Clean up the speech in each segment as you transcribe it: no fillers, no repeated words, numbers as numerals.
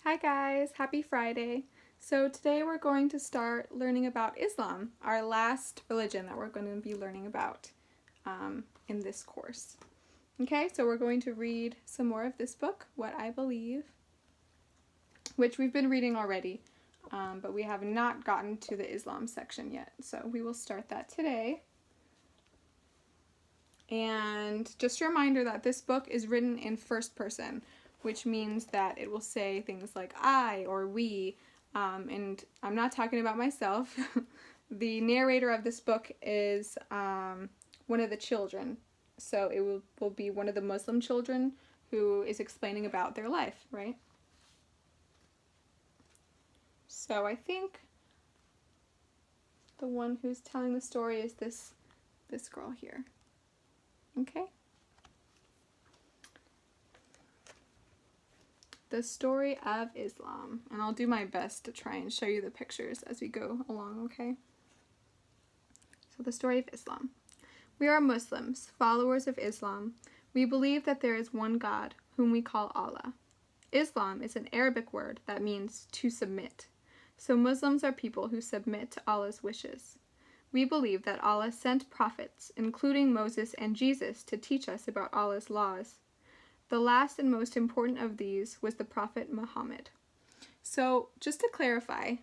Hi guys, happy Friday. So today we're going to start learning about Islam, our last religion that we're going to be learning about in this course. Okay, so we're going to read some more of this book, What I Believe, which we've been reading already, but we have not gotten to the Islam section yet. So we will start that today. And just a reminder that this book is written in first person, which means that it will say things like I or we, and I'm not talking about myself. The narrator of this book is one of the children, so it will be one of the Muslim children who is explaining about their life, right? So I think the one who's telling the story is this girl here. Okay? The story of Islam. And I'll do my best to try and show you the pictures as we go along, okay? So the story of Islam. We are Muslims, followers of Islam. We believe that there is one God, whom we call Allah. Islam is an Arabic word that means to submit. So Muslims are people who submit to Allah's wishes. We believe that Allah sent prophets, including Moses and Jesus, to teach us about Allah's laws. The last and most important of these was the Prophet Muhammad. So, just to clarify,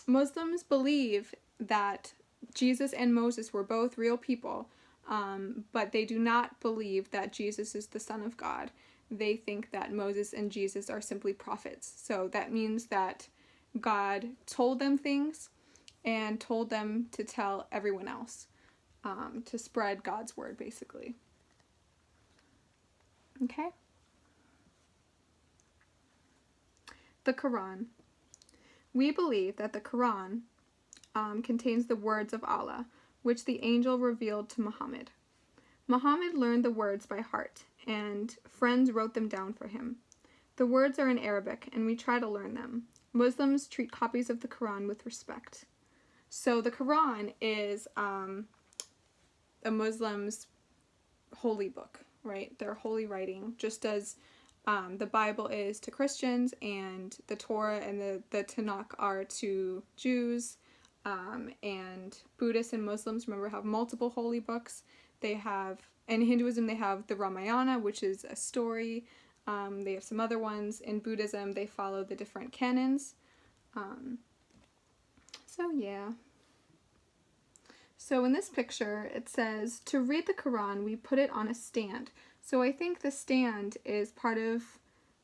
Muslims believe that Jesus and Moses were both real people, but they do not believe that Jesus is the Son of God. They think that Moses and Jesus are simply prophets. So that means that God told them things and told them to tell everyone else, to spread God's word, basically. Okay? The Quran. We believe that the Quran contains the words of Allah, which the angel revealed to Muhammad. Muhammad learned the words by heart, and friends wrote them down for him. The words are in Arabic, and we try to learn them. Muslims treat copies of the Quran with respect. So the Quran is a Muslim's holy book, right? Their holy writing, just as the Bible is to Christians, and the Torah and the Tanakh are to Jews, and Buddhists and Muslims, remember, have multiple holy books. They have, in Hinduism, they have the Ramayana, which is a story. They have some other ones. In Buddhism, they follow the different canons. So yeah. So in this picture, it says, to read the Quran, we put it on a stand. So I think the stand is part of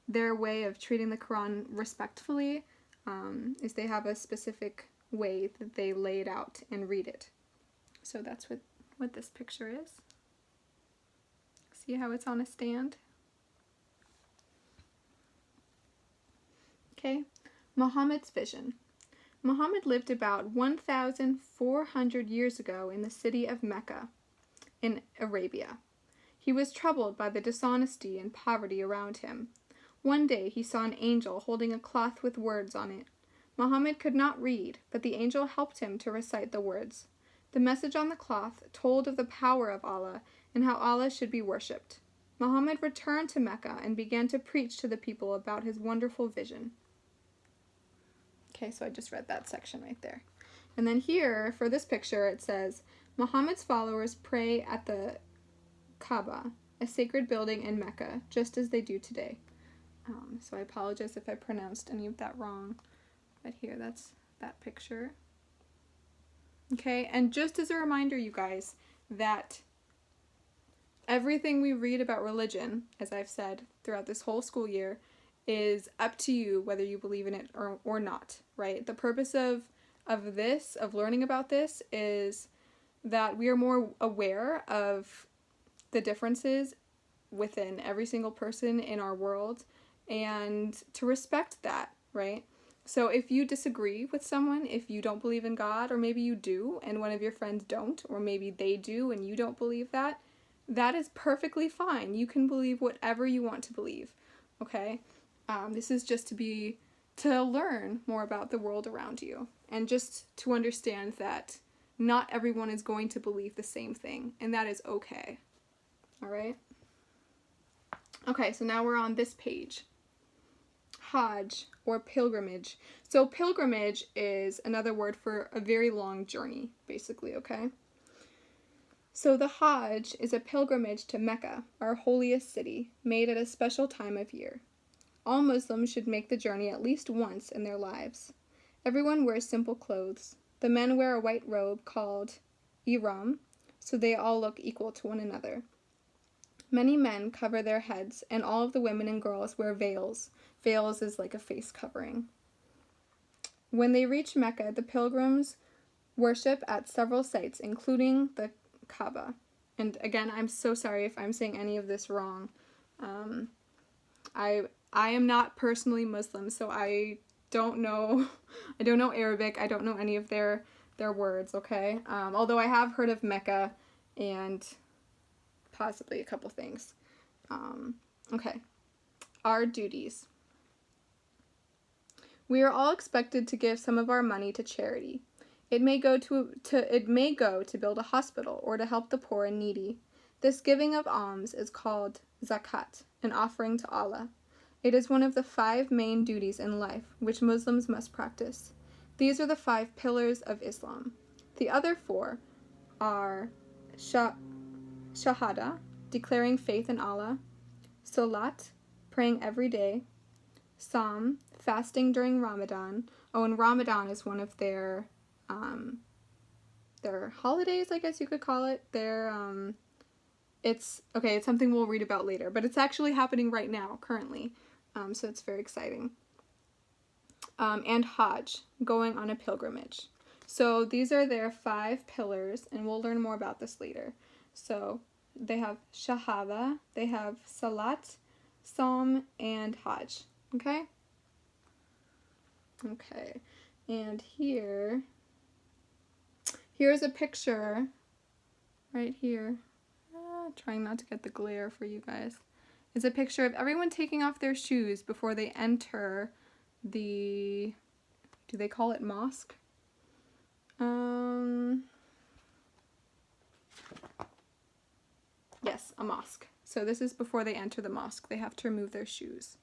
their way of treating the Quran respectfully, is they have a specific way that they lay it out and read it. So that's what this picture is. See how it's on a stand? Okay, Muhammad's vision. Muhammad lived about 1,400 years ago in the city of Mecca, in Arabia. He was troubled by the dishonesty and poverty around him. One day he saw an angel holding a cloth with words on it. Muhammad could not read, but the angel helped him to recite the words. The message on the cloth told of the power of Allah and how Allah should be worshipped. Muhammad returned to Mecca and began to preach to the people about his wonderful vision. Okay, so I just read that section right there. And then here, for this picture, it says, Muhammad's followers pray at the Kaaba, a sacred building in Mecca, just as they do today. So I apologize if I pronounced any of that wrong. But here, that's that picture. Okay, and just as a reminder, you guys, that everything we read about religion, as I've said throughout this whole school year, is up to you whether you believe in it or not, right? The purpose of learning about this is that we are more aware of the differences within every single person in our world, and to respect that, right? So if you disagree with someone, if you don't believe in God, or maybe you do and one of your friends don't, or maybe they do and you don't believe that, that is perfectly fine. You can believe whatever you want to believe, okay? This is just to learn more about the world around you, and just to understand that not everyone is going to believe the same thing, and that is okay. All right? Okay, so now we're on this page. Hajj, or pilgrimage. So pilgrimage is another word for a very long journey, basically, okay? So the Hajj is a pilgrimage to Mecca, our holiest city, made at a special time of year. All Muslims should make the journey at least once in their lives. Everyone wears simple clothes. The men wear a white robe called ihram, so they all look equal to one another. Many men cover their heads, and all of the women and girls wear veils. Veils is like a face covering. When they reach Mecca, the pilgrims worship at several sites, including the Kaaba. And again, I'm so sorry if I'm saying any of this wrong. I am not personally Muslim, so I don't know Arabic. I don't know any of their words, okay? Although I have heard of Mecca and possibly a couple things. Okay. Our duties. We are all expected to give some of our money to charity. It may go to build a hospital or to help the poor and needy. This giving of alms is called zakat, an offering to Allah. It is one of the 5 main duties in life which Muslims must practice. These are the 5 pillars of Islam. The other 4 are shahada, declaring faith in Allah; salat, praying every day; Psalm, fasting during Ramadan. Oh, and Ramadan is one of their holidays, I guess you could call it. It's something we'll read about later, but it's actually happening right now, currently. So it's very exciting. And Hajj, going on a pilgrimage. So these are their 5 pillars, and we'll learn more about this later. So they have Shahada, they have Salat, Psalm, and Hajj. Okay? Okay. And here's a picture right here. Trying not to get the glare for you guys. It's a picture of everyone taking off their shoes before they enter do they call it mosque? Yes, a mosque. So this is before they enter the mosque. They have to remove their shoes.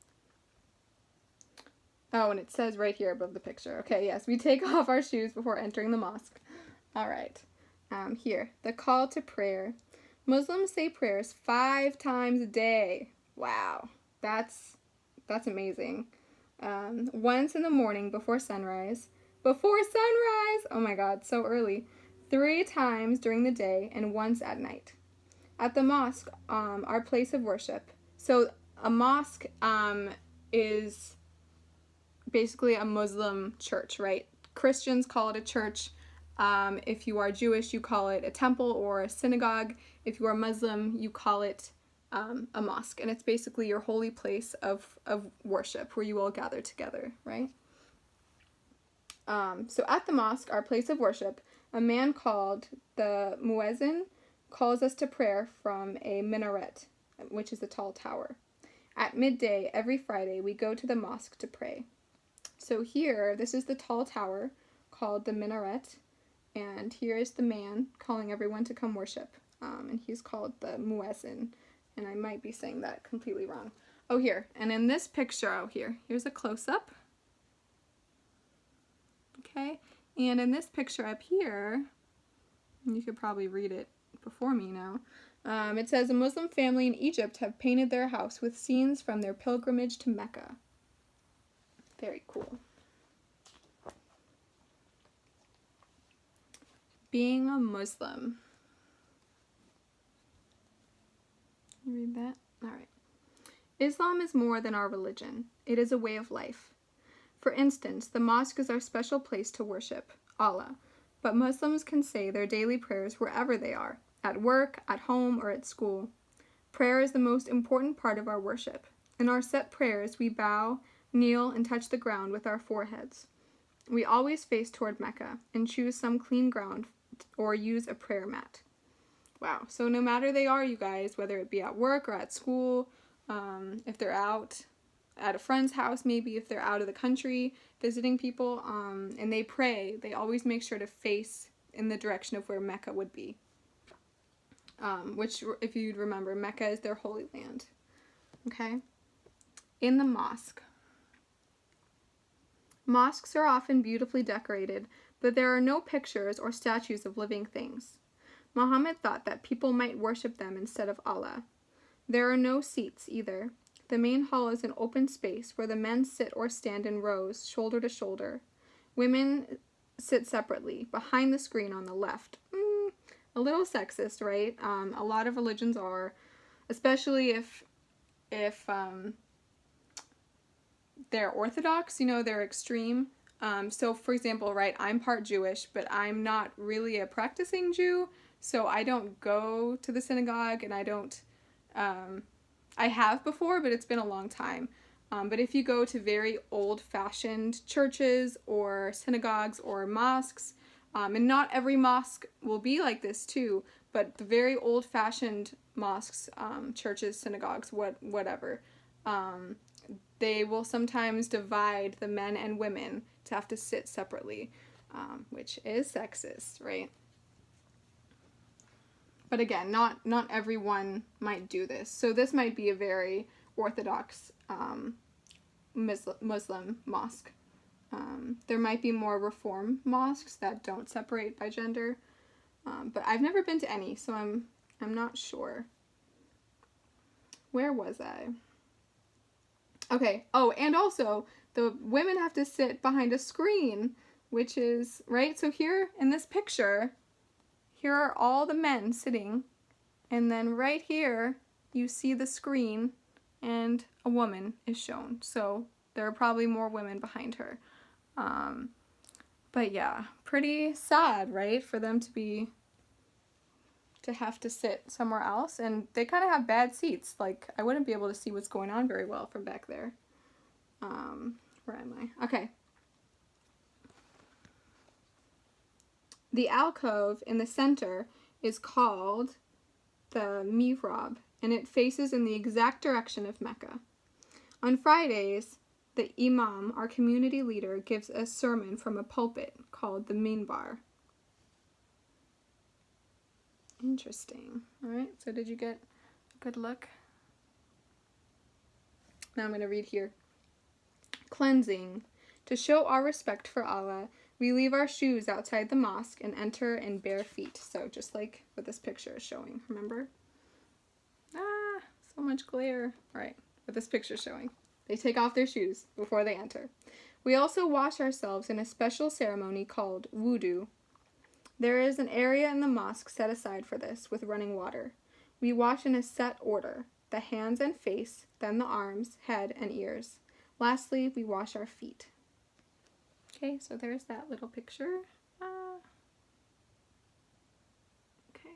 Oh, and it says right here above the picture. Okay, yes, we take off our shoes before entering the mosque. All right. Here, the call to prayer. Muslims say prayers 5 times a day. Wow, that's amazing. Once in the morning before sunrise. Before sunrise! Oh my God, so early. 3 times during the day and once at night. At the mosque, our place of worship. So a mosque is basically a Muslim church, right? Christians call it a church. If you are Jewish, you call it a temple or a synagogue. If you are Muslim, you call it a mosque. And it's basically your holy place of worship where you all gather together, right? So at the mosque, our place of worship, a man called the muezzin calls us to prayer from a minaret, which is a tall tower. At midday every Friday, we go to the mosque to pray. So here, this is the tall tower called the minaret, and here is the man calling everyone to come worship, and he's called the muezzin, and I might be saying that completely wrong. Oh, here, and in this picture, here's a close-up. Okay, and in this picture up here, you could probably read it before me now. It says, a Muslim family in Egypt have painted their house with scenes from their pilgrimage to Mecca. Very cool. Being a Muslim. You read that? All right. Islam is more than our religion. It is a way of life. For instance, the mosque is our special place to worship Allah, but Muslims can say their daily prayers wherever they are, at work, at home, or at school. Prayer is the most important part of our worship. In our set prayers, we bow, kneel, and touch the ground with our foreheads. We always face toward Mecca and choose some clean ground or use a prayer mat. Wow, so no matter they are, you guys, whether it be at work or at school, if they're out at a friend's house, maybe if they're out of the country visiting people, and they pray, they always make sure to face in the direction of where Mecca would be. Which, if you'd remember, Mecca is their holy land. Okay? In the mosque. Mosques are often beautifully decorated, but there are no pictures or statues of living things. Muhammad thought that people might worship them instead of Allah. There are no seats either. The main hall is an open space where the men sit or stand in rows, shoulder to shoulder. Women sit separately, behind the screen on the left. A little sexist, right? A lot of religions are, especially if they're orthodox, they're extreme. So, for example, right, I'm part Jewish, but I'm not really a practicing Jew, so I don't go to the synagogue, and I have before, but it's been a long time. But if you go to very old-fashioned churches or synagogues or mosques, and not every mosque will be like this too, but the very old-fashioned mosques, churches, synagogues, whatever, they will sometimes divide the men and women to have to sit separately, which is sexist, right? But again, not everyone might do this. So this might be a very orthodox Muslim mosque. There might be more reform mosques that don't separate by gender, but I've never been to any, so I'm not sure. Where was I? Okay. Oh, and also the women have to sit behind a screen, which is right. So here in this picture, here are all the men sitting, and then right here you see the screen, and a woman is shown. So there are probably more women behind her. But yeah, pretty sad, right, for them to have to sit somewhere else, and they kind of have bad seats. Like, I wouldn't be able to see what's going on very well from back there. Where am I? Okay. The alcove in the center is called the mihrab, and it faces in the exact direction of Mecca. On Fridays, the imam, our community leader, gives a sermon from a pulpit called the minbar. Interesting. All right, so did you get a good look? Now I'm going to read here. Cleansing. To show our respect for Allah, we leave our shoes outside the mosque and enter in bare feet. So just like what this picture is showing, remember? So much glare. All right, what this picture is showing. They take off their shoes before they enter. We also wash ourselves in a special ceremony called wudu. There is an area in the mosque set aside for this with running water. We wash in a set order, the hands and face, then the arms, head, and ears. Lastly, we wash our feet. Okay, so there's that little picture. Okay.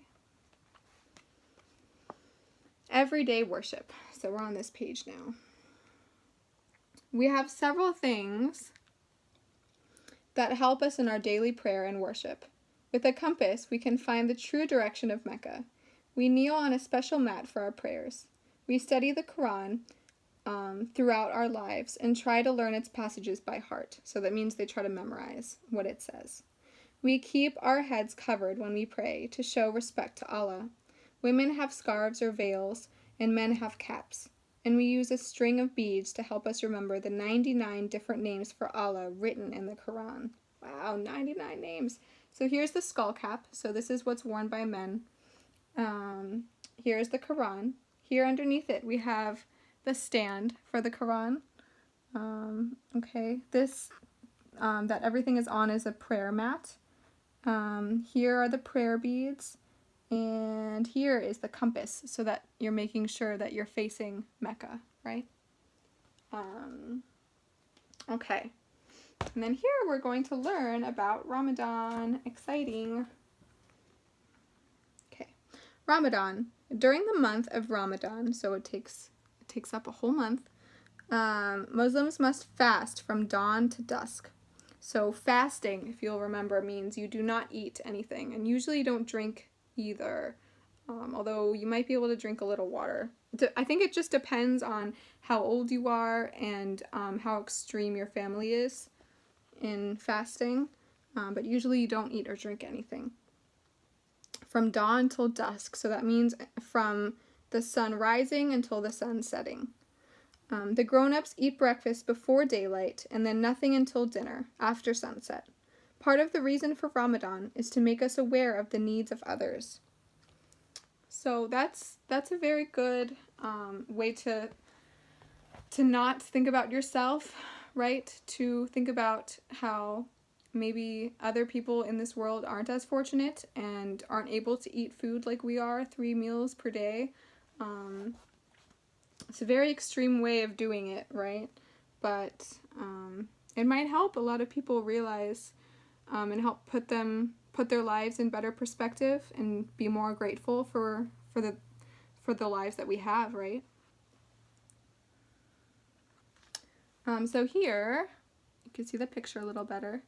Everyday worship. So we're on this page now. We have several things that help us in our daily prayer and worship. With a compass, we can find the true direction of Mecca. We kneel on a special mat for our prayers. We study the Quran throughout our lives and try to learn its passages by heart. So that means they try to memorize what it says. We keep our heads covered when we pray to show respect to Allah. Women have scarves or veils, and men have caps. And we use a string of beads to help us remember the 99 different names for Allah written in the Quran. Wow, 99 names. So here's the skull cap. So this is what's worn by men. Here's the Quran. Here underneath it we have the stand for the Quran. Okay, this that everything is on is a prayer mat. Here are the prayer beads. And here is the compass, so that you're making sure that you're facing Mecca, right? Okay. And then here we're going to learn about Ramadan. Exciting. Okay. Ramadan. During the month of Ramadan, so it takes up a whole month, Muslims must fast from dawn to dusk. So fasting, if you'll remember, means you do not eat anything, and usually you don't drink either, although you might be able to drink a little water. I think it just depends on how old you are and how extreme your family is in fasting, but usually you don't eat or drink anything. From dawn till dusk, so that means from the sun rising until the sun setting. The grown-ups eat breakfast before daylight and then nothing until dinner, after sunset. Part of the reason for Ramadan is to make us aware of the needs of others. So that's a very good way to not think about yourself, right? To think about how maybe other people in this world aren't as fortunate and aren't able to eat food like we are, 3 meals per day. It's a very extreme way of doing it, right? But it might help a lot of people realize and help put their lives in better perspective and be more grateful for the lives that we have, right? So here, you can see the picture a little better.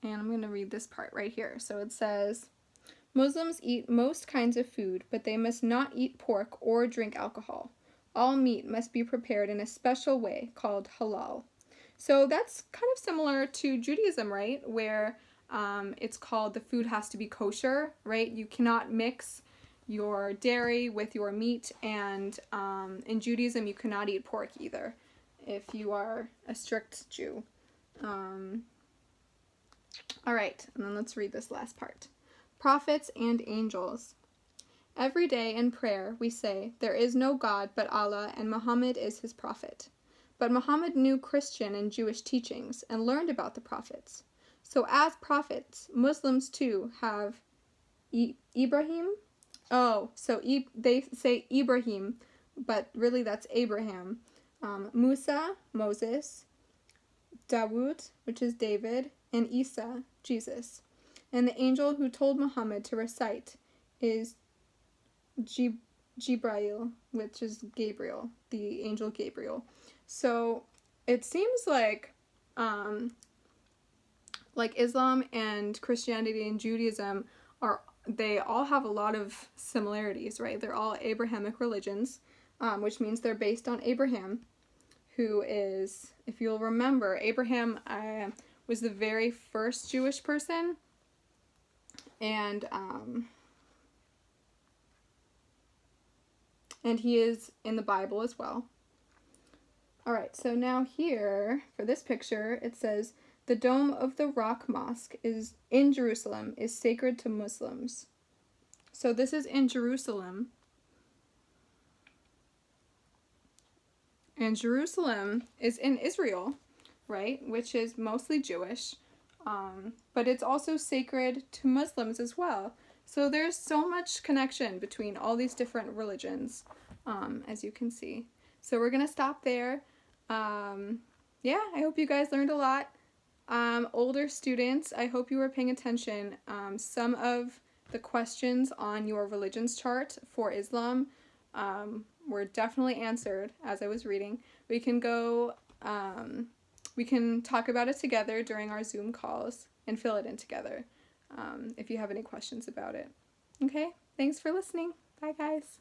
And I'm going to read this part right here. So it says, Muslims eat most kinds of food, but they must not eat pork or drink alcohol. All meat must be prepared in a special way called halal. So that's kind of similar to Judaism, right? Where it's called the food has to be kosher, right? You cannot mix your dairy with your meat, and in Judaism you cannot eat pork either if you are a strict Jew. All right, and then let's read this last part. Prophets and angels. Every day in prayer we say, there is no God but Allah and Muhammad is his prophet. But Muhammad knew Christian and Jewish teachings and learned about the prophets. So as prophets, Muslims too have Ibrahim. They say Ibrahim, but really that's Abraham. Musa, Moses, Dawood, which is David, and Isa, Jesus. And the angel who told Muhammad to recite is Jibril, which is Gabriel, the angel Gabriel. So it seems like Islam and Christianity and Judaism they all have a lot of similarities, right? They're all Abrahamic religions, which means they're based on Abraham, who is, if you'll remember, Abraham was the very first Jewish person, and he is in the Bible as well. Alright, so now here, for this picture, it says, the Dome of the Rock Mosque in Jerusalem is sacred to Muslims. So this is in Jerusalem. And Jerusalem is in Israel, right? Which is mostly Jewish. But it's also sacred to Muslims as well. So there's so much connection between all these different religions, as you can see. So we're going to stop there. Yeah, I hope you guys learned a lot. Older students, I hope you were paying attention. Some of the questions on your religions chart for Islam were definitely answered as I was reading. We can talk about it together during our Zoom calls and fill it in together if you have any questions about it. Okay, thanks for listening. Bye, guys.